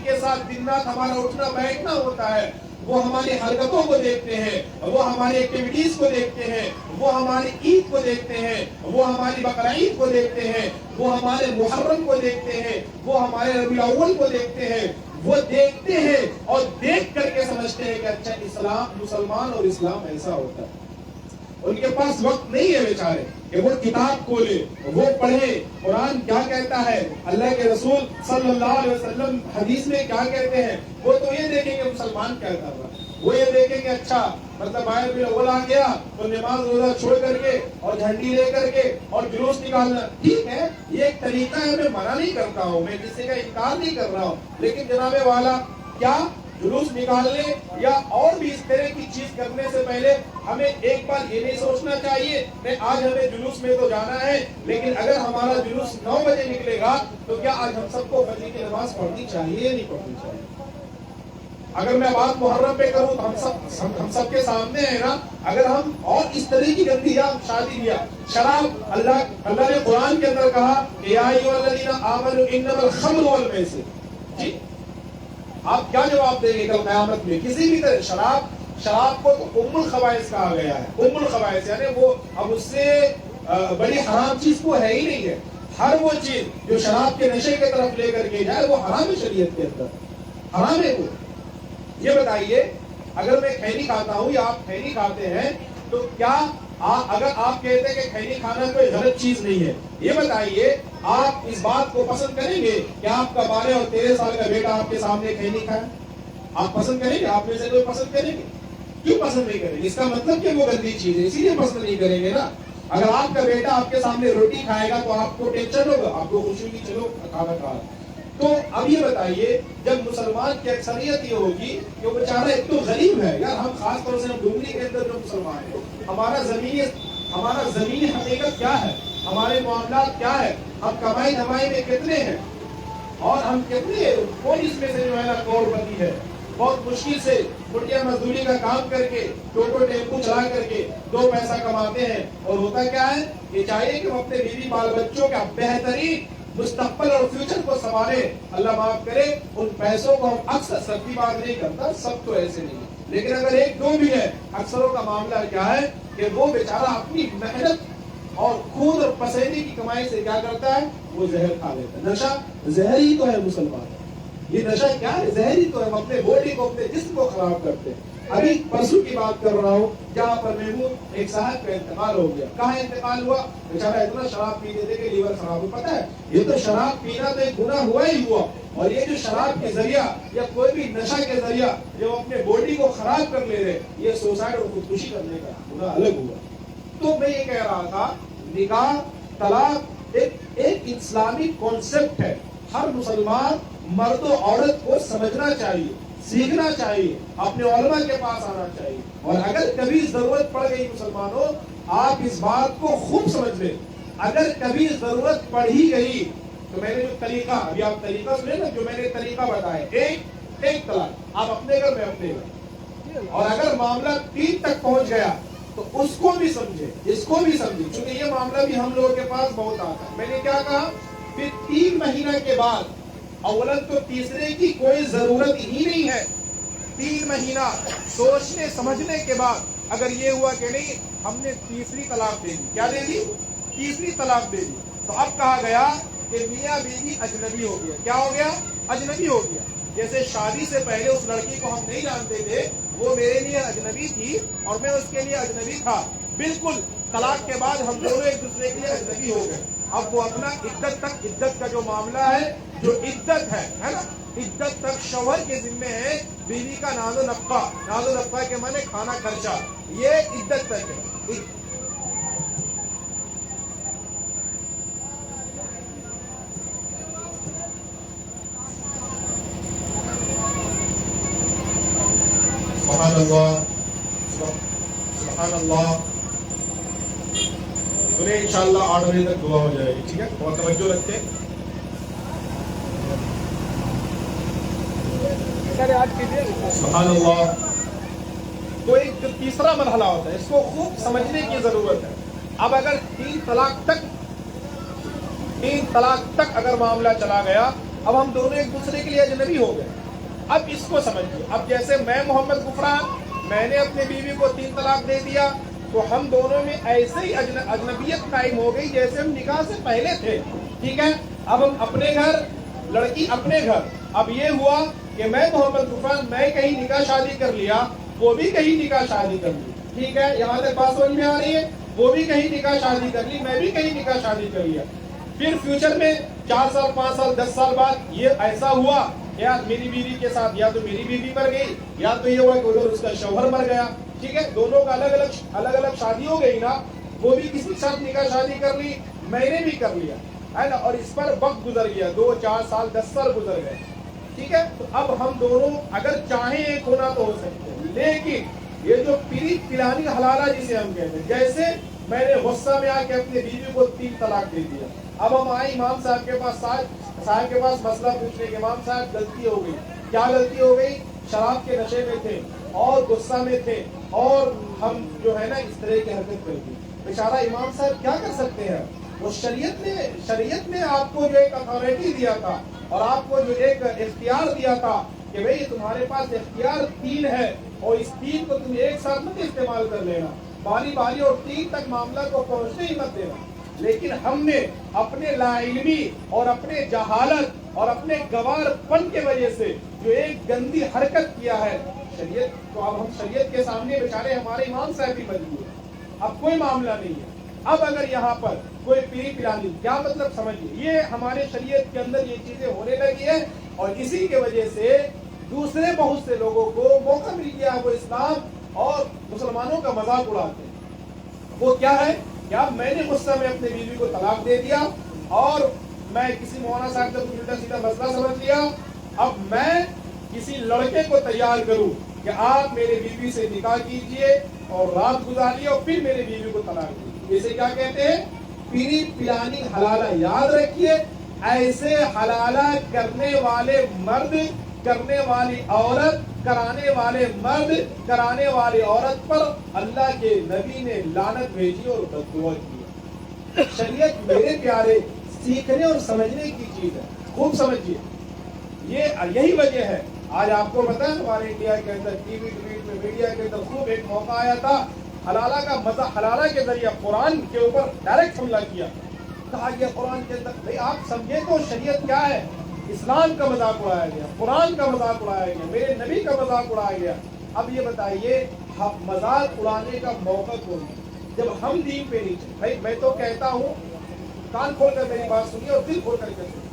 کے ساتھ دن رات ہمارا اٹھنا بیٹھنا ہوتا ہے, وہ ہماری حرکتوں کو دیکھتے ہیں, وہ ہماری ایکٹیویٹیز کو دیکھتے ہیں, وہ ہماری عید کو دیکھتے ہیں, وہ ہماری بقرعید کو دیکھتے ہیں, وہ ہمارے محرم کو دیکھتے ہیں, وہ ہمارے ربیع الاول کو دیکھتے ہیں, وہ دیکھتے ہیں اور دیکھ کر کے سمجھتے ہیں کہ اچھا اسلام, مسلمان اور اسلام ایسا ہوتا ہے. ان کے پاس وقت نہیں ہے بیچارے کہ وہ کتاب کھولے, وہ پڑھے, قرآن کیا کہتا ہے, اللہ کے رسول صلی اللہ علیہ وسلم حدیث میں کیا کہتے ہیں. وہ تو یہ دیکھیں گے مسلمان کیا کر رہا ہے, وہ یہ دیکھیں گے اچھا مطلب باہر بھی اول آ گیا تو نماز روزہ چھوڑ کر کے اور جھنڈی لے کر کے اور جلوس نکالنا. ٹھیک ہے, یہ ایک طریقہ ہے, میں منع نہیں کرتا ہوں, میں کسی کا انکار نہیں کر رہا ہوں, لیکن جناب والا کیا جلوس نکالنے یا اور بھی اس طرح کی چیز کرنے سے پہلے ہمیں ایک بار یہ نہیں سوچنا چاہیے کہ آج ہمیں جلوس میں تو جانا ہے, لیکن اگر ہمارا جلوس 9 بجے نکلے گا تو کیا آج ہم سب کو فجر کی نماز پڑھنی چاہیے یا نہیں پڑھنی چاہیے. اگر میں بات محرم پہ کروں تو ہم سب کے سامنے ہے نا, اگر ہم اور اس طرح کی گندی یا شادی دیا, شراب, اللہ نے قرآن کے اندر کہا کہ یا ایھا الذین آمنوا انما الخمر والمیسر. جی آپ کیا جواب دیں گے کل قیامت میں کسی بھی طرح؟ شراب کو تو ام الخبائث کہا گیا ہے, ام الخبائث یعنی وہ اب اس سے بڑی حرام چیز کو ہے ہی نہیں ہے. ہر وہ چیز جو شراب کے نشے کی طرف لے کر کے جائے وہ حرام ہے, شریعت کے اندر حرام ہے. وہ یہ بتائیے اگر میں کھینی کھاتا ہوں یا آپ کھینی کھاتے ہیں تو کیا اگر آپ کہتے ہیں کہ کھینی کھانا کوئی غلط چیز نہیں ہے, یہ بتائیے آپ اس بات کو پسند کریں گے کہ آپ کا 12 اور 13 سال کا بیٹا آپ کے سامنے کھینی کھائے؟ آپ پسند کریں گے؟ آپ میں سے کوئی پسند کریں گے؟ کیوں پسند نہیں کریں گے؟ اس کا مطلب کہ وہ گندی چیز ہے, اسی لیے پسند نہیں کریں گے نا. اگر آپ کا بیٹا آپ کے سامنے روٹی کھائے گا تو آپ کو ٹینشن ہوگا, آپ کو خوشی ہوگی چلو کھانا کھا. تو اب یہ بتائیے جب مسلمان کی اکثریت یہ ہوگی کہ وہ بیچارہ ایک تو غریب ہے، یار ہم خاص طور سے ہم ڈومری کے اندر جو مسلمان ہیں، ہمارا زمینی حقیقت کیا ہے، ہمارے معاملات کیا ہے، ہم کمائی دھمائی میں کتنے ہیں، اور ہم کتنے کون اس میں سے جو ہے نا کروڑ پتی ہے، بہت مشکل سے کٹیا مزدوری کا کام کر کے ٹوٹو ٹیمپو چلا کر کے 2 پیسہ کماتے ہیں، اور ہوتا کیا ہے کہ چاہیے کہ ہم اپنے بیوی بال بچوں کا بہترین مستقبل اور فیوچر کو سنبھالے، اللہ معاف کرے ان پیسوں کو ہم اکثر سب کی بات نہیں کرتا، سب تو ایسے نہیں، لیکن اگر 1-2 بھی ہے، اکثروں کا معاملہ کیا ہے کہ وہ بیچارہ اپنی محنت اور خون اور پسینے کی کمائی سے کیا کرتا ہے، وہ زہر کھا لیتا ہے۔ نشہ زہر ہی تو ہے مسلمان، یہ نشہ کیا ہے، زہر ہی تو ہے، ہم اپنے باڈی کو اپنے جسم کو خراب کرتے ہیں۔ ابھی پرسوں کی بات کر رہا ہوں جہاں پر محمود ایک صاحب کا انتقال ہو گیا، کہاں انتقال ہوا، بیچارہ اتنا شراب پیتے تھے کہ لیور خراب ہو، پتا ہے یہ تو شراب پینا تو ایک گناہ ہوا ہی ہوا، اور یہ جو شراب کے ذریعہ یا کوئی بھی نشہ کے ذریعہ جو اپنے باڈی کو خراب کر لے رہے، یہ سوسائڈ اور خودکشی کرنے کا گناہ الگ ہوا۔ تو میں یہ کہہ رہا تھا نکاح طلاق ایک اسلامی کانسیپٹ ہے، ہر مسلمان مرد و عورت کو سمجھنا چاہیے، سیکھنا چاہیے، اپنے علماء کے پاس آنا چاہیے، اور اگر کبھی ضرورت پڑ گئی مسلمانوں، آپ اس بات کو خوب سمجھ لیں، اگر کبھی ضرورت پڑ ہی گئی تو میں نے جو طریقہ، ابھی آپ طریقہ سنیں نا، جو میں نے طریقہ بتایا، ایک طلاق، آپ اپنے گھر میں اپنے گھر، اور اگر معاملہ 3 تک پہنچ گیا تو اس کو بھی سمجھے، اس کو بھی سمجھے، چونکہ یہ معاملہ بھی ہم لوگوں کے پاس بہت آتا ہے۔ میں نے کیا کہا، پھر 3 مہینہ کے بعد اولاً تو تیسرے کی کوئی ضرورت ہی نہیں ہے، 3 مہینہ سوچنے سمجھنے کے بعد اگر یہ ہوا کہ نہیں ہم نے تیسری طلاق دے دی، کیا دے دی، تیسری طلاق دے دی، تو اب کہا گیا کہ میاں بیوی اجنبی ہو گیا، کیا ہو گیا، اجنبی ہو گیا، جیسے شادی سے پہلے اس لڑکی کو ہم نہیں جانتے تھے، وہ میرے لیے اجنبی تھی اور میں اس کے لیے اجنبی تھا، بالکل طلاق کے بعد ہم دونوں ایک دوسرے کے لیے اجنبی ہو گئے، اب وہ اپنا عدت کا جو معاملہ ہے، جو عدت ہے نا، عدت تک شوہر کے ذمے ہے، بیوی کا ناز و نفقہ کے معنی کھانا خرچہ، یہ عدت تک ہے۔ سبحان اللہ، سبحان اللہ، سنیں انشاءاللہ 8 بجے تک دعا ہو جائے گی، ٹھیک ہے، اور توجہ رکھتے ہیں۔ سبحان اللہ، تو ایک جو تیسرا مرحلہ ہوتا ہے اس کو خوب سمجھنے کی ضرورت ہے۔ اب اگر 3 طلاق تک اگر معاملہ چلا گیا، اب ہم دونوں ایک دوسرے کے لیے اجنبی ہو گئے، اب اس کو سمجھیے، اب جیسے میں محمد غفران میں نے اپنی بیوی کو 3 طلاق دے دیا، تو ہم دونوں میں ایسے ہی اجنبیت قائم ہو گئی جیسے ہم نکاح سے پہلے تھے، ٹھیک ہے، اب ہم اپنے گھر، لڑکی اپنے گھر، اب یہ ہوا کہ میں محمد غفران میں کہیں نکاح شادی کر لیا، وہ بھی کہیں نکاح شادی کر لی، ٹھیک ہے، یہاں تک بات سمجھ میں آ رہی ہے، وہ بھی کہیں نکاح شادی کر لی، میں بھی کہیں نکاح شادی کر لیا، پھر فیوچر میں 4 سال 5 سال 10 سال بعد یہ ایسا ہوا یا میری بیوی کے ساتھ یا تو میری بیوی مر گئی یا تو یہ ہوا کہ ادھر اس کا شوہر مر گیا، ٹھیک ہے، دونوں کا الگ الگ شادی ہو گئی نا، وہ بھی کسی کے ساتھ نکاح شادی کر لی، میں نے بھی کر لیا ہے نا، اور اس پر وقت گزر گیا، 2 4 سال 10 سال گزر گئے، ٹھیک ہے، تو اب ہم دونوں اگر چاہیں ایک ہونا تو ہو سکتے ہیں، لیکن یہ جو پیری پلانی حلالہ جسے ہم کہتے ہیں، جیسے میں نے غصہ میں آ کے اپنی بیوی کو 3 طلاق دے دیا، اب ہم آئے امام صاحب کے پاس مسئلہ پوچھنے کے، امام صاحب غلطی ہو گئی، کیا غلطی ہو گئی، شراب کے نشے میں تھے اور غصہ میں تھے اور ہم جو ہے نا اس طرح کی حرکت کر دی، بیچارہ امام صاحب کیا کر سکتے ہیں، وہ شریعت نے آپ کو جو ایک اتھارٹی دیا تھا اور آپ کو جو ایک اختیار دیا تھا کہ بھئی تمہارے پاس اختیار 3 ہے اور اس 3 کو تم ایک ساتھ مت استعمال کر لینا، بالی اور 3 تک معاملہ کو پہنچنے ہی مت دینا، لیکن ہم نے اپنے لا علمی اور اپنے جہالت اور اپنے گوار پن کے وجہ سے جو ایک گندی حرکت کیا ہے شریعت، تو اب ہم شریعت کے سامنے بیچارے ہمارے امام صاحب بھی مجبور ہیں، اب کوئی معاملہ نہیں ہے، اب اگر یہاں پر کوئی پیری پلانی، کیا مطلب سمجھیے، یہ ہمارے شریعت کے اندر یہ چیزیں ہونے لگی ہے اور اسی کے وجہ سے دوسرے بہت سے لوگوں کو موقع مل گیا وہ اسلام اور مسلمانوں کا مذاق اڑاتے ہیں، وہ کیا ہے، کیا میں نے غصہ میں اپنے بیوی کو طلاق دے دیا اور میں کسی مولانا صاحب سے کچھ الٹا سیدھا مسئلہ سمجھ لیا، اب میں کسی لڑکے کو تیار کروں کہ آپ میرے بیوی سے نکاح کیجئے اور رات گزاریے اور پھر میرے بیوی کو طلاق دیجیے، اسے کیا کہتے ہیں؟ پیری پلانی حلالہ۔ یاد رکھیے، ایسے حلالہ کرنے والے مرد، کرنے والی عورت، کرانے والے مرد، کرانے والی عورت پر اللہ کے نبی نے لعنت بھیجی اور بددعا کی۔ شریعت میرے پیارے سیکھنے اور سمجھنے کی چیز ہے، خوب سمجھیے۔ یہی وجہ ہے، آج آپ کو پتا ہے ہمارے انڈیا کے اندر ٹی وی ٹویٹ میں میڈیا کے اندر خوب ایک موقع آیا تھا، حلالہ کا مزہ، حلالہ کے ذریعے قرآن کے اوپر ڈائریکٹ حملہ کیا، کہا یہ قرآن کے اندر بھائی آپ سمجھے تو شریعت کیا ہے؟ اسلام کا مذاق اڑایا گیا، قرآن کا مذاق اڑایا گیا، میرے نبی کا مذاق اڑایا گیا۔ اب یہ بتائیے مذاق اڑانے کا موقع کون ہے جب ہم دین پہ نہیں چلے؟ بھائی میں تو کہتا ہوں، کان کھول کر میری بات سنیے اور دل کھول کر کے سنیے۔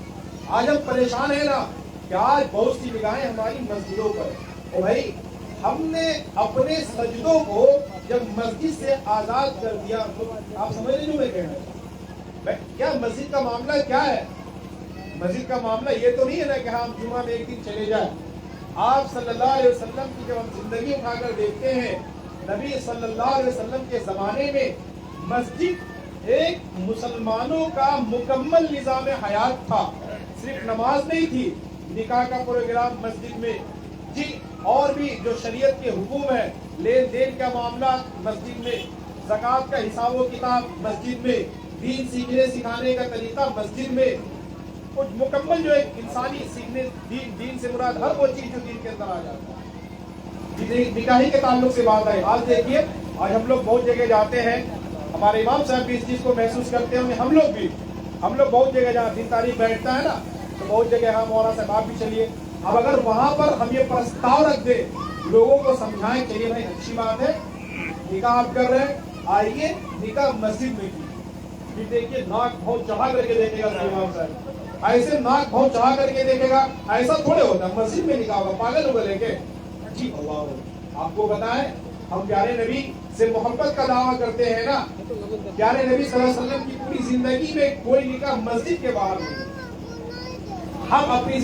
آج ہم پریشان ہیں نا کہ آج بہت سی نگاہیں ہماری مسجدوں پر، اور بھائی ہم نے اپنے سجدوں کو جب مسجد سے آزاد کر دیا، آپ سمجھ رہے جو میں کہنا چاہتا ہوں؟ کیا مسجد کا معاملہ کیا ہے؟ مسجد کا معاملہ یہ تو نہیں ہے نا کہ ہم جمعہ میں ایک دن چلے جائیں۔ آپ صلی اللہ علیہ وسلم کی جب ہم زندگی اٹھا کر دیکھتے ہیں، نبی صلی اللہ علیہ وسلم کے زمانے میں مسجد ایک مسلمانوں کا مکمل نظام حیات تھا۔ صرف نماز نہیں تھی، نکاح کا پروگرام مسجد میں، جی اور بھی جو شریعت کے حکم ہے، لین دین کا معاملہ مسجد میں، زکوٰۃ کا حساب و کتاب مسجد میں، دین سیکھنے سکھانے کا طریقہ مسجد میں، کچھ مکمل جو ایک انسانی سیکھنے، دین سے مراد ہر وہ چیز جو دین کے اندر آ جاتا ہے۔ نکاحی کے تعلق سے بات ہے، آج دیکھیے آج ہم لوگ بہت جگہ جاتے ہیں، ہمارے امام صاحب بھی اس چیز کو محسوس کرتے ہیں، ہم لوگ بہت جگہ جہاں دین تاریخ بیٹھتا ہے نا، تو بہت جگہ ہم مولانا صاحب آپ بھی چلیے، اب اگر وہاں پر ہم یہ پرستاؤ رکھ دیں، لوگوں کو سمجھائیں، چلیے بھائی اچھی بات ہے نکاح آپ کر رہے ہیں، آئیے نکاح مسجد میں کیجیے، پھر دیکھیے ناک بہت چڑھا کر کے دیکھے گا امام صاحب، ایسے ناک بہت چڑھا کر کے دیکھے گا، ایسا تھوڑے ہوتا ہے مسجد میں نکاح ہوگا، پاگل ہوگا لے کے۔ جی اللہ آپ کو بتائیں، ہم پیارے نبی سے محبت کا دعویٰ کرتے ہیں نا، پیارے نبی صلی اللہ علیہ وسلم کی پوری زندگی میں کوئی نکاح مسجد کے باہر نہیں۔ ہم اپنی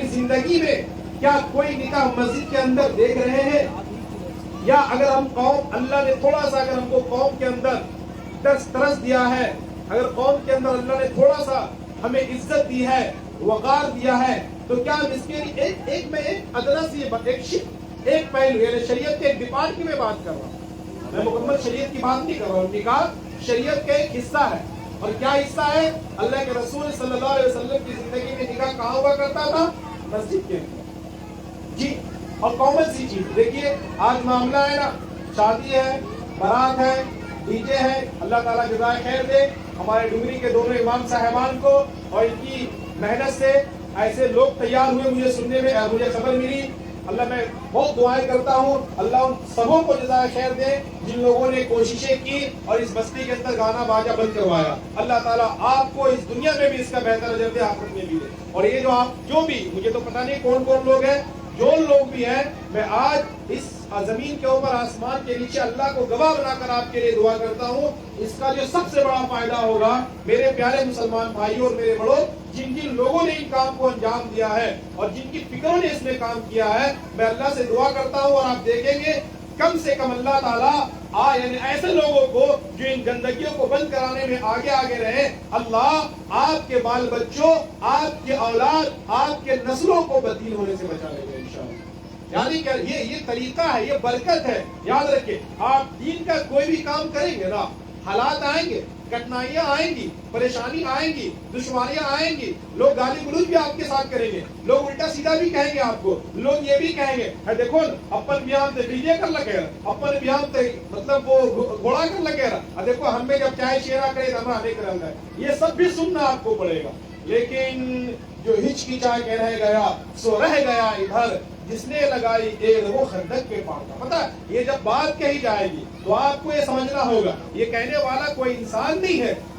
زندگی میں کیا کوئی نکاح مسجد کے اندر دیکھ رہے ہیں؟ یا اگر ہم قوم، اللہ نے تھوڑا سا اگر ہم کو قوم کے اندر ترس دیا ہے، اگر قوم کے اندر اللہ نے تھوڑا سا ہمیں عزت دی ہے، وقار دیا ہے، تو کیا ہم اس کے لیے ایک ادنا سی ایک پہلو، یعنی شریعت کے ایک ڈپارٹ کی میں بات کر رہا ہوں، میں مکمل شریعت کی بات نہیں کر رہا ہوں، نکاح شریعت کا ایک حصہ ہے، اور کیا حصہ ہے؟ اللہ کے رسول صلی اللہ علیہ وسلم کی زندگی میں نکاح کہاں ہوا کرتا تھا؟ مسجد کے اندر، جی۔ اور کامن سی چیز دیکھیے، آج معاملہ ہے نا، شادی ہے، بارات ہے، ڈی جے ہے، اللہ تعالیٰ جزائے خیر دے ہمارے ڈومری کے دونوں امام صاحبان کو، اور ان کی محنت سے ایسے لوگ تیار ہوئے، مجھے سننے میں مجھے خبر ملی، اللہ میں بہت دعائیں کرتا ہوں اللہ ان سبوں کو جزائے خیر دے جن لوگوں نے کوششیں کی اور اس بستی کے اندر گانا باجا بند کروایا، اللہ تعالیٰ آپ کو اس دنیا میں بھی اس کا بہتر اجر دے، آخرت میں بھی دے۔ اور یہ جو بھی مجھے تو پتہ نہیں کون کون لوگ ہیں، جو لوگ بھی ہیں، میں آج اس زمین کے اوپر آسمان کے نیچے اللہ کو گواہ بنا کر آپ کے لیے دعا کرتا ہوں، اس کا جو سب سے بڑا فائدہ ہوگا میرے پیارے مسلمان بھائیوں اور میرے بڑوں، جن جن لوگوں نے ان کام کو انجام دیا ہے اور جن کی فکروں نے اس میں کام کیا ہے، میں اللہ سے دعا کرتا ہوں، اور آپ دیکھیں گے کم سے کم اللہ تعالیٰ یعنی ایسے لوگوں کو جو ان گندگیوں کو بند کرانے میں آگے رہے، اللہ آپ کے بال بچوں، آپ کے اولاد، آپ کے نسلوں کو بددین ہونے سے بچا لے گا انشاءاللہ۔ یعنی کہ یہ طریقہ ہے، یہ برکت ہے، یاد رکھیں آپ دین کا کوئی بھی کام کریں گے نا، حالات آئیں گے، کٹنائیاں آئیں گی، پریشانی آئیں گی، دشواریاں آئیں گی، لوگ گالی گلوچ بھی آپ کے ساتھ کریں گے، لوگ الٹا سیدھا بھی کہیں گے آپ کو، لوگ یہ بھی کہیں گے دیکھو اپن بیان تے ڈیجے کر لگے رہا، اپن بیان تے مطلب وہ گھوڑا کر لگے رہا، دیکھو ہم میں جب چاہے شیرا کرے تو ہمیں آنے کرا ہے، یہ سب بھی سننا آپ کو پڑے گا۔ لیکن جو ہچکچا کے رہ گیا سو رہ گیا ادھر، جس نے لگائی ایک وہ خندق کے پار کا، پتہ یہ جب بات کہی جائے گی تو آپ کو یہ سمجھنا ہوگا یہ کہنے والا کوئی انسان نہیں ہے،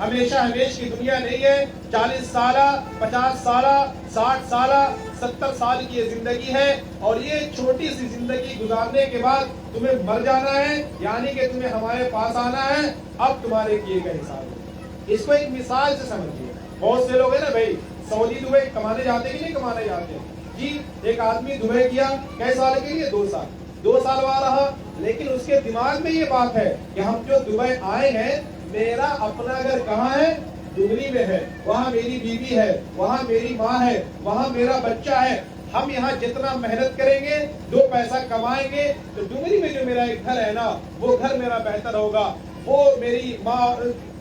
ہمیشہ ہمیش کی دنیا نہیں ہے. 40 سالہ 50 سالہ 60 سالہ 70 سال کی یہ زندگی ہے, اور یہ چھوٹی سی زندگی گزارنے کے بعد تمہیں مر جانا ہے, یعنی کہ تمہیں ہمارے پاس آنا ہے. اب تمہارے کیے کا حساب ہے. اس کو ایک مثال سے سمجھیے. بہت سے لوگ ہیں نا بھائی, سعودی دبئی کمانے جاتے ہیں کہ نہیں کمانے جاتے ہیں جی. ایک آدمی دبئی گیا کئی سال کے لیے, 2 سال وہاں رہا, لیکن اس کے دماغ میں یہ بات ہے کہ ہم جو دبئی آئے ہیں, میرا اپنا گھر کہاں ہے؟ ڈگری میں ہے. وہاں میری بیوی ہے, وہاں میری ماں ہے, وہاں میرا بچہ ہے. ہم یہاں جتنا محنت کریں گے, 2 پیسہ کمائیں گے, تو ڈگری میں جو میرا ایک گھر ہے نا, وہ گھر میرا بہتر ہوگا, وہ میری ماں,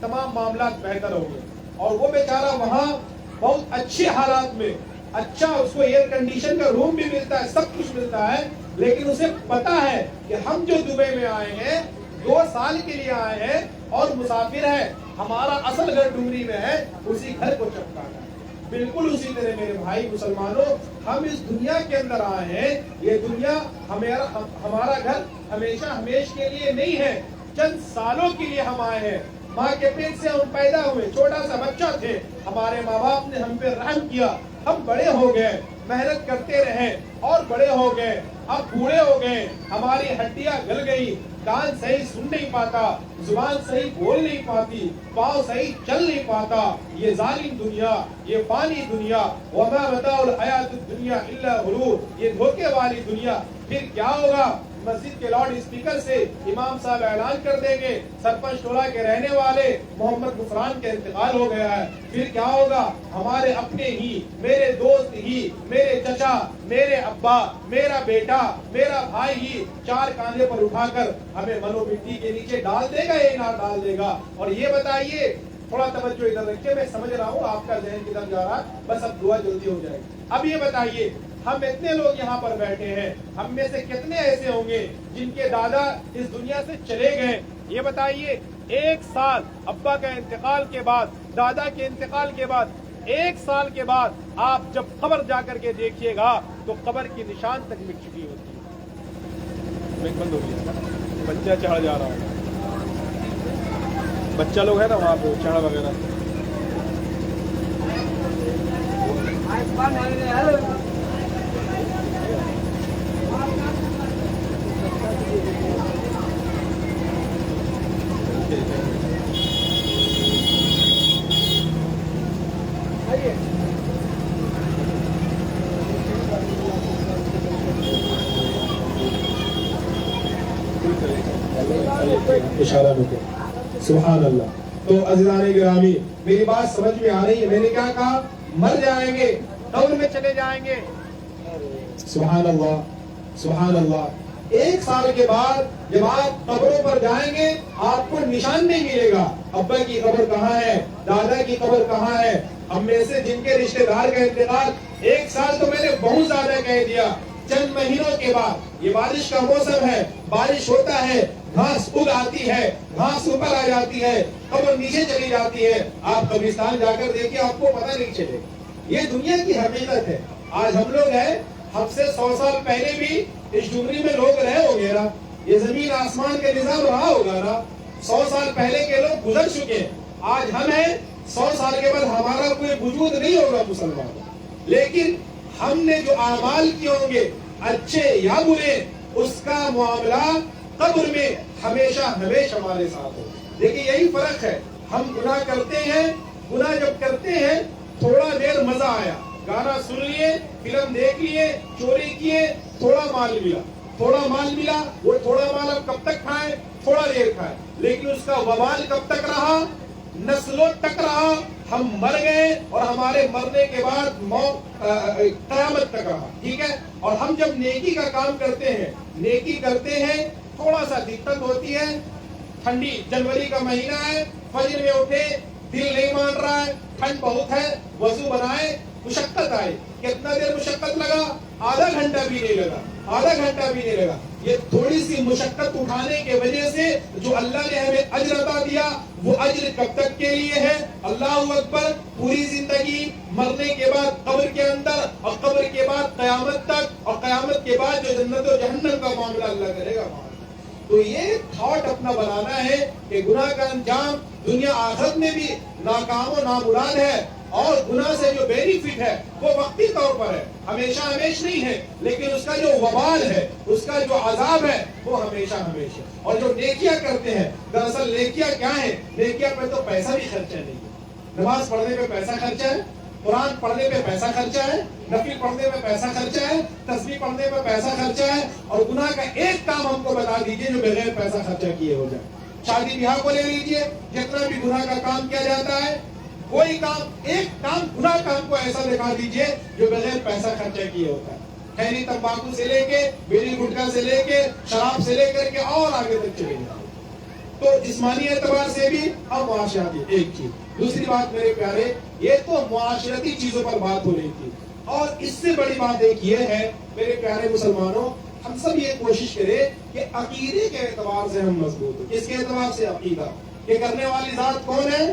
تمام معاملات بہتر ہوں گے. اور وہ بیچارہ وہاں بہت اچھے حالات میں, اچھا اس کو ایئر کنڈیشن کا روم بھی ملتا ہے, سب کچھ ملتا ہے, لیکن اسے پتا ہے کہ ہم جو دبئی میں آئے ہیں 2 سال کے لیے آئے ہیں اور مسافر ہیں, ہمارا اصل گھر ڈومری میں ہے, اسی گھر کو چمکانا ہے. بالکل اسی طرح میرے بھائی مسلمانوں, ہم اس دنیا کے اندر آئے ہیں. یہ دنیا ہمارا گھر ہمیشہ ہمیش کے لیے نہیں ہے, چند سالوں کے لیے ہم آئے ہیں. ماں کے پیٹ سے ہم پیدا ہوئے, چھوٹا سا بچہ تھے, ہمارے ماں باپ نے ہم پہ رحم کیا, ہم بڑے ہو گئے, محنت کرتے رہے اور بڑے ہو گئے. اب بوڑھے ہو گئے, ہماری ہڈیاں گل گئی, کان صحیح سن نہیں پاتا, زبان صحیح بول نہیں پاتی, پاؤں صحیح چل نہیں پاتا. یہ ظالم دنیا, یہ فانی دنیا, وما متاع الحیات الدنیا الا غرور, یہ دھوکے والی دنیا. پھر کیا ہوگا؟ مسجد کے لاؤڈ اسپیکر سے امام صاحب اعلان کر دیں گے, سرپنچ ٹولہ کے رہنے والے محمد غفران کا انتقال ہو گیا ہے. پھر کیا ہوگا؟ ہمارے اپنے ہی, میرے دوست ہی, میرے چچا, میرے ابا, میرا بیٹا, میرا بھائی ہی 4 کاندھے پر اٹھا کر ہمیں منو مٹی کے نیچے ڈال دے گا, یہ نہ ڈال دے گا. اور یہ بتائیے, تھوڑا توجہ ادھر رکھیے, میں سمجھ رہا ہوں آپ کا ذہن کدھر جا رہا ہے, بس اب دعا جلدی ہو جائے گی. اب یہ بتائیے, ہم اتنے لوگ یہاں پر بیٹھے ہیں, ہم میں سے کتنے ایسے ہوں گے جن کے دادا اس دنیا سے چلے گئے؟ یہ بتائیے, 1 سال ابا کا انتقال کے بعد, دادا کے انتقال کے بعد, 1 سال کے بعد آپ جب قبر جا کر کے دیکھیے گا تو قبر کی نشان تک مٹ چکی ہوتی ہے. بند ہو گیا, بچہ چڑھ جا رہا ہے, بچہ لوگ ہے نا وہاں پہ چڑھ وغیرہ. اشارہ میں سبحان اللہ. تو عزیزان گرامی, میری بات سمجھ میں آ رہی ہے؟ میں نے کیا کہا؟ مر جائیں گے, قبر میں چلے جائیں گے. سبحان اللہ, سبحان اللہ. 1 سال کے بعد جب آپ قبروں پر جائیں گے, آپ کو نشان نہیں ملے گا. ابا کی قبر کہاں ہے, دادا کی قبر کہاں ہے. ہم میں سے جن کے رشتہ دار کا انتقال, 1 سال تو میں نے بہت زیادہ کہہ دیا, چند مہینوں کے بعد, یہ بارش کا موسم ہے, بارش ہوتا ہے, گھاس اگ آتی ہے, گھاس اوپر آ جاتی ہے, قبر نیچے چلی جاتی ہے. آپ قبرستان جا کر دیکھیے, آپ کو پتہ نہیں چلے. یہ دنیا کی حقیقت ہے. آج ہم لوگ ہیں, ہم سے 100 سال پہلے بھی اس ڈومری میں لوگ رہے ہوں گے نا, یہ زمین آسمان کا نظام رہا ہوگا نا. 100 سال پہلے کے لوگ گزر چکے ہیں, آج ہم ہیں. 100 سال کے بعد ہمارا کوئی وجود نہیں ہوگا مسلمان, لیکن ہم نے جو اعمال کیے ہوں گے اچھے یا برے, اس کا معاملہ قبر میں ہمیشہ ہمیشہ ہمارے ساتھ ہو. دیکھیں یہی فرق ہے. ہم گناہ کرتے ہیں, گناہ جب کرتے ہیں تھوڑا دیر مزہ آیا, گانا سن لیے, فلم دیکھ لیے, چوری کیے, تھوڑا مال ملا, تھوڑا مال ملا, وہ تھوڑا مال اب کب تک کھائیں؟ تھوڑا دیر کھائیں, لیکن اس کا وبال کب تک رہا؟ نسلوں تک رہا. ہم مر گئے اور ہمارے مرنے کے بعد قیامت تک رہا. ٹھیک ہے. اور ہم جب نیکی کا کام کرتے ہیں, نیکی کرتے ہیں, تھوڑا سا دقت ہوتی ہے. ٹھنڈی, جنوری کا مہینہ ہے, فجر میں اٹھے, دل نہیں مان رہا ہے, ٹھنڈ بہت ہے, وضو بنائے, مشقت آئے. کتنا دیر مشقت لگا؟ آدھا گھنٹہ بھی نہیں لگا, آدھا گھنٹہ بھی نہیں لگا. یہ تھوڑی سی مشقت اٹھانے کی وجہ سے جو اللہ نے ہمیں اجر عطا دیا, وہ اجر کب تک کے لیے ہے؟ اللہ اکبر. پوری زندگی, مرنے کے بعد قبر کے اندر, اور قبر کے بعد قیامت تک, اور قیامت کے بعد جو جنت و جہنم کا معاملہ اللہ کرے گا. تو یہ تھاٹ اپنا بنانا ہے کہ گناہ کا انجام دنیا آخرت میں بھی ناکام و نامراد ہے، اور گناہ سے جو بینیفٹ ہے وہ وقتی طور پر ہے، ہمیشہ ہمیش نہیں ہے، لیکن اس کا جو وبال ہے، اس کا جو عذاب ہے وہ ہمیشہ ہمیشہ۔ اور جو نیکیاں کرتے ہیں، دراصل نیکیاں کیا ہیں؟ نیکیاں پہ تو پیسہ بھی خرچہ نہیں ہے، نماز پڑھنے پہ پیسہ خرچہ ہے، قرآن پڑھنے پہ پیسہ خرچہ ہے، نفل پڑھنے پہ پیسہ خرچہ ہے، تسبیح پڑھنے پہ پیسہ خرچہ ہے، اور گناہ کا ایک کام ہم کو بتا دیجئے جو بغیر پیسہ خرچہ کیے ہو جائے۔ شادی بیاہ کو لے لیجئے، جتنا بھی گناہ کا کام کیا جاتا ہے، کوئی کام، ایک کام گناہ کا ہم کو ایسا دکھا دیجئے جو بغیر پیسہ خرچہ کیے ہوتا ہے۔ خیری تمباکو سے لے کے، بیڑی گٹکا سے لے کے، شراب سے لے کر کے اور آگے تک چلے جائیں۔ تو جسمانی اعتبار سے بھی اور معاشرتی ایک چیز۔ دوسری بات میرے پیارے، یہ تو معاشرتی چیزوں پر بات ہو رہی تھی، اور اس سے بڑی بات ایک یہ ہے میرے پیارے مسلمانوں، ہم سب یہ کوشش کریں کہ عقیدے کے اعتبار سے ہم مضبوط ہوں۔ کس کے اعتبار سے؟ عقیدہ۔ یہ کرنے والی ذات کون ہے؟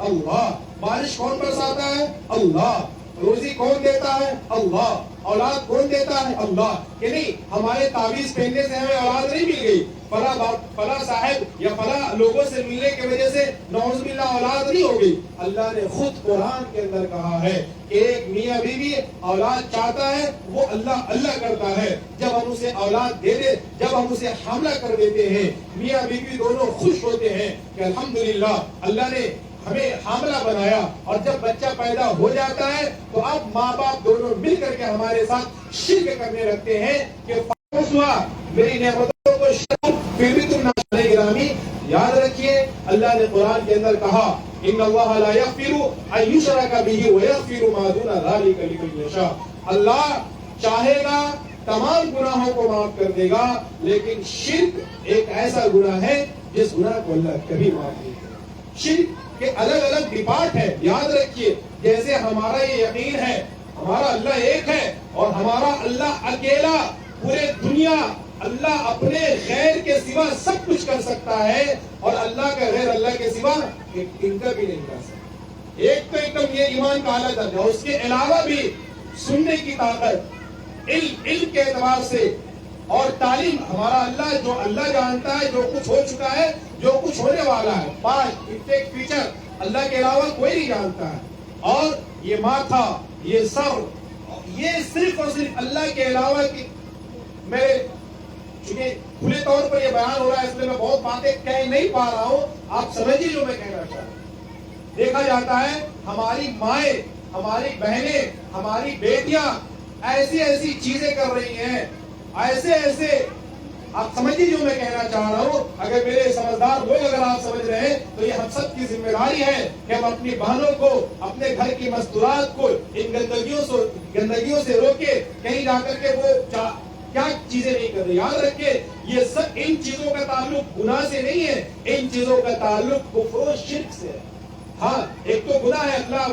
اللہ۔ بارش کون برساتا ہے؟ اللہ۔ روزی کون دیتا ہے؟ اللہ۔ اولاد کون دیتا ہے؟ اللہ۔ کہ نہیں ہمارے تعویذ پہننے سے ہمیں اولاد نہیں مل گئی، فلاں صاحب یا فلاں لوگوں سے ملنے کی وجہ سے نعوذ باللہ اولاد نہیں ہو گئی۔ اللہ نے خود قرآن کے اندر کہا ہے کہ ایک میاں بیوی اولاد چاہتا ہے، وہ اللہ اللہ کرتا ہے، جب ہم اسے اولاد دے دے، جب ہم اسے حاملہ کر دیتے ہیں، میاں بیوی دونوں خوش ہوتے ہیں کہ الحمدللہ اللہ نے ہمیں حاملہ بنایا، اور جب بچہ پیدا ہو جاتا ہے تو اب ماں باپ دونوں مل کر کے ہمارے ساتھ شرک کرنے لگتے ہیں کہ فوس ہوا میری نعمتوں کو شرک، پھر بھی تم ناشکرے گرامی۔ یاد رکھیے اللہ نے قرآن کے اندر کہا ان اللہ لا یغفر ان یشرک بہ ویغفر ما دون ذلک لمن یشاء۔ اللہ چاہے گا تمام گناہوں کو معاف کر دے گا، لیکن شرک ایک ایسا گناہ ہے جس گناہ کو اللہ کبھی معاف نہیں کرے۔ شرک کہ الگ الگ ڈپارٹ ہے، یاد رکھیے، جیسے ہمارا یہ یقین ہے ہمارا اللہ ایک ہے، اور ہمارا اللہ اکیلا پورے دنیا، اللہ اپنے غیر کے سوا سب کچھ کر سکتا ہے، اور اللہ کا غیر اللہ کے سوا ان کا بھی نہیں کر سکتا۔ ایک تو ایک دم یہ ایمان کا اعلیٰ درجہ، اس کے علاوہ بھی سننے کی طاقت، علم کے اعتبار سے اور تعلیم، ہمارا اللہ جو اللہ جانتا ہے جو کچھ ہو چکا ہے، جو کچھ ہونے والا ہے، پاسٹ انفیکٹ فیوچر، اللہ کے علاوہ کوئی نہیں جانتا ہے۔ اور یہ ماتھا، یہ سر، یہ صرف اور صرف اللہ کے علاوہ کی، میں چونکہ کھلے طور پر یہ بیان ہو رہا ہے اس لیے میں بہت باتیں کہہ نہیں پا رہا ہوں، آپ سمجھیے جو میں کہنا چاہ رہا ہوں۔ دیکھا جاتا ہے ہماری مائیں، ہماری بہنیں، ہماری بیٹیاں ایسی ایسی چیزیں کر رہی ہیں، ایسے آپ سمجھیے جو میں کہنا چاہ رہا ہوں۔ اگر میرے سمجھدار لوگ اگر آپ سمجھ رہے ہیں تو یہ ہم سب کی ذمہ داری ہے کہ ہم اپنی بہنوں کو، اپنے گھر کی مستورات کو ان گندگیوں سے روکے، کہیں جا کر کے وہ کیا چیزیں نہیں کر رہے۔ یاد رکھے یہ سب ان چیزوں کا تعلق گناہ سے نہیں ہے، ان چیزوں کا تعلق کفر و شرک سے ہے۔ ہاں ایک تو گناہ ہے، اللہ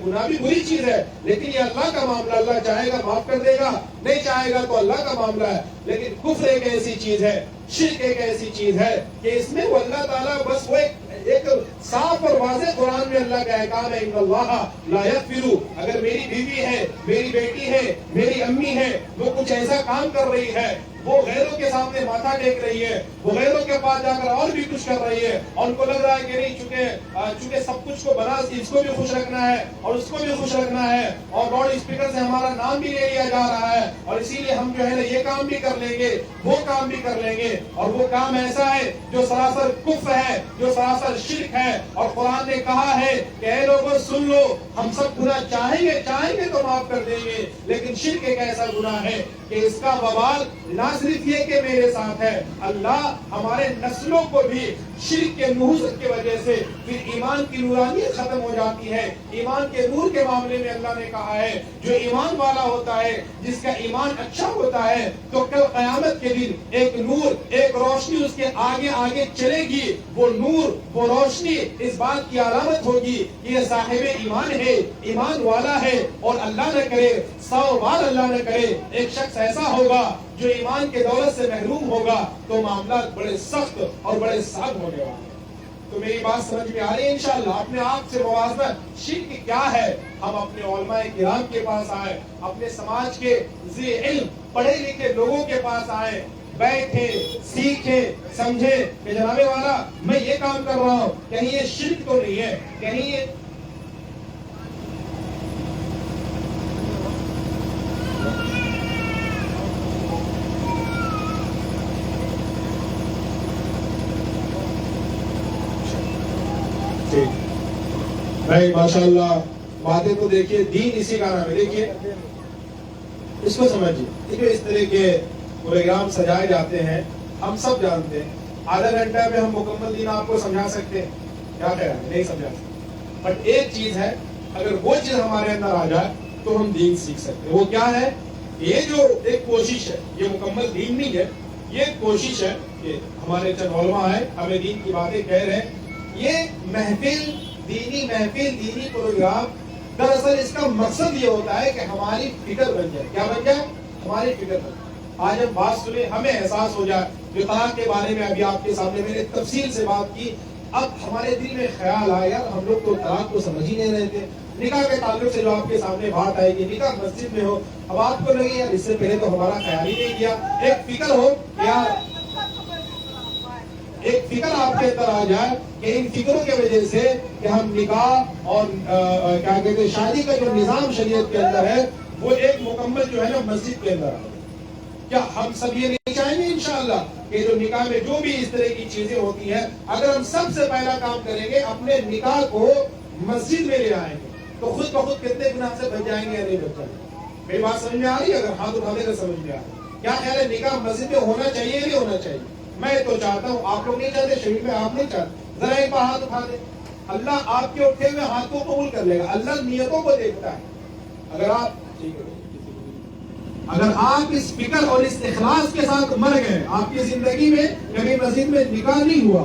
گناہ بھی بری چیز ہے، لیکن یہ اللہ کا معاملہ، اللہ چاہے گا معاف کر دے گا، نہیں چاہے گا تو اللہ کا معاملہ ہے۔ لیکن کفر ایک ایسی چیز ہے، شرک ایک ایسی چیز ہے کہ اس میں وہ اللہ تعالیٰ بس وہ ایک صاف اور واضح قرآن میں اللہ کا احکام ہے ان اللہ لا یغفر، اگر میری بیوی ہے، میری بیٹی ہے، میری امی ہے، وہ کچھ ایسا کام کر رہی ہے، وہ غیروں کے سامنے ماتھا ٹیک رہی ہے، وہ غیروں کے پاس جا کر اور بھی کچھ کر رہی ہے، اور ان کو لگ رہا ہے کہ نہیں چونکہ سب کچھ کو بنا، اس کو بھی خوش رکھنا ہے اور اس کو بھی خوش رکھنا ہے، اور لاؤڈ اسپیکر سے ہمارا نام بھی لے لیا جا رہا ہے، اور اسی لیے ہم جو ہے نا یہ کام بھی کر لیں گے، وہ کام بھی کر لیں گے، اور وہ کام ایسا ہے جو سراسر کفر ہے، جو سراسر شرک ہے۔ اور قرآن نے کہا ہے کہ اے لوگوں سن لو، ہم سب گناہ چاہیں گے تو معاف کر دیں گے، لیکن شرک ایک ایسا گناہ ہے کہ اس کا وبال نہ صرف یہ کہ میرے ساتھ ہے، اللہ ہمارے نسلوں کو بھی شرک کے نحوست کی وجہ سے پھر ایمان کی نورانیت ختم ہو جاتی ہے۔ ایمان کے نور کے معاملے میں اللہ نے کہا ہے جو ایمان والا ہوتا ہے، جس کا ایمان اچھا ہوتا ہے، تو کل قیامت کے دن ایک نور، ایک روشنی اس کے آگے آگے چلے گی، وہ نور، وہ روشنی اس بات کی علامت ہوگی کہ یہ صاحب ایمان ہے، ایمان والا ہے۔ اور اللہ نہ کرے، 100 بار اللہ نہ کرے، ایک شخص ایسا ہوگا جو ایمان کے دولت سے محروم ہوگا تو معاملات بڑے سخت اور بڑے سخت ہونے والے۔ تو میری بات سمجھ میں آ رہی ہے انشاءاللہ؟ اپنے آپ سے موازنہ شرک کیا ہے، ہم اپنے علماء کرام کے پاس آئے، اپنے سماج کے ذی علم پڑھے لکھے لوگوں کے پاس آئے، بیٹھے سیکھے سمجھے کہ جناب والا میں یہ کام کر رہا ہوں، کہیں یہ شرک تو نہیں ہے، کہیں یہ بھائی ماشاء اللہ باتیں تو دیکھیے، دین اسی کا نام ہے. دیکھیے اس کو سمجھیے، دیکھیے اس طرح کے پروگرام سجائے جاتے ہیں، ہم سب جانتے ہیں آدھا گھنٹہ میں ہم مکمل دین آپ کو سمجھا سکتے ہیں، کیا خیال ہے؟ نہیں سمجھا سکتے. بٹ ایک چیز ہے، اگر وہ چیز ہمارے اندر آ جائے تو ہم دین سیکھ سکتے ہیں. وہ کیا ہے؟ یہ جو ایک کوشش ہے، یہ مکمل دین نہیں ہے، یہ ایک کوشش ہے کہ ہمارے چند علماء ہیں ہمیں دین کی باتیں کہہ رہے ہیں. یہ محفل، دینی محفل، دینی پروگرام، دراصل اس کا مقصد یہ ہوتا ہے کہ ہماری فکر بن جائے. کیا بن جائے؟ ہماری فکر بن جائے. آج ہم بات سنیں، ہمیں احساس ہو جائے. جو طلاق کے بارے میں ابھی آپ کے سامنے میں نے تفصیل سے بات کی، اب ہمارے دل میں خیال آیا یار ہم لوگ تو طلاق کو سمجھ ہی نہیں رہے تھے. نکاح کے تعلق سے جو آپ کے سامنے بات آئے گی، نکاح مسجد میں ہو، اب آپ کو لگے یار اس سے پہلے تو ہمارا خیال ہی نہیں کیا. ایک فکر ہو یار، ایک فکر آپ کے اندر آ جائے کہ ان فکروں کی وجہ سے کہ ہم نکاح اور کیا کہتے ہیں شادی کا جو نظام شریعت کے اندر ہے وہ ایک مکمل جو ہے نا مسجد کے اندر آ جائے. کیا ہم سب یہ نہیں چاہیں گے انشاءاللہ کہ جو نکاح میں جو بھی اس طرح کی چیزیں ہوتی ہیں، اگر ہم سب سے پہلا کام کریں گے اپنے نکاح کو مسجد میں لے آئیں گے تو خود بخود کتنے گناہ سے بچ جائیں گے یا نہیں بچ جائیں گے؟ میری بات سمجھ میں آ رہی ہے؟ اگر ہاتھ اٹھانے کا سمجھ میں آ رہا ہے. کیا خیال ہے نکاح مسجد میں ہونا چاہیے یا نہیں ہونا چاہیے؟ میں تو چاہتا ہوں. آپ لوگ نہیں چاہتے، شریف میں آپ نہیں چاہتے، ذرا ایک بار ہاتھ اٹھا دیں. اللہ آپ کے اٹھے ہوئے ہاتھ کو قبول کر لے گا. اللہ نیتوں کو دیکھتا ہے. اگر آپ اگر آپ اس فکر اور اس اخلاص کے ساتھ مر گئے، آپ کی زندگی میں کبھی مسجد میں نکاح نہیں ہوا،